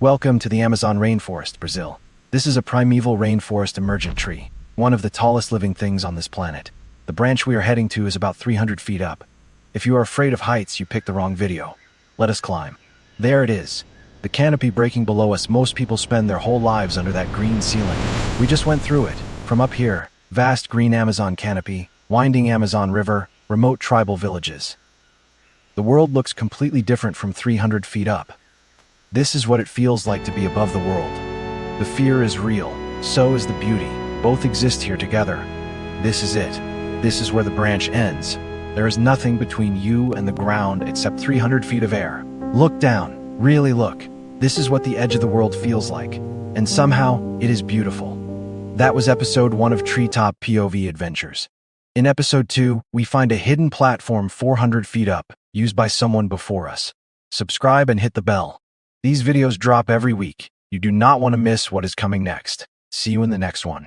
Welcome to the Amazon Rainforest, Brazil. This is a primeval rainforest emergent tree, one of the tallest living things on this planet. The branch we are heading to is about 300 feet up. If you are afraid of heights, you picked the wrong video. Let us climb. There it is. The canopy breaking below us. Most people spend their whole lives under that green ceiling. We just went through it. From up here, vast green Amazon canopy, winding Amazon River, remote tribal villages. The world looks completely different from 300 feet up. This is what it feels like to be above the world. The fear is real, so is the beauty. Both exist here together. This is it. This is where the branch ends. There is nothing between you and the ground except 300 feet of air. Look down, really look. This is what the edge of the world feels like. And somehow, it is beautiful. That was episode 1 of Treetop POV Adventures. In episode 2, we find a hidden platform 400 feet up, used by someone before us. Subscribe and hit the bell. These videos drop every week. You do not want to miss what is coming next. See you in the next one.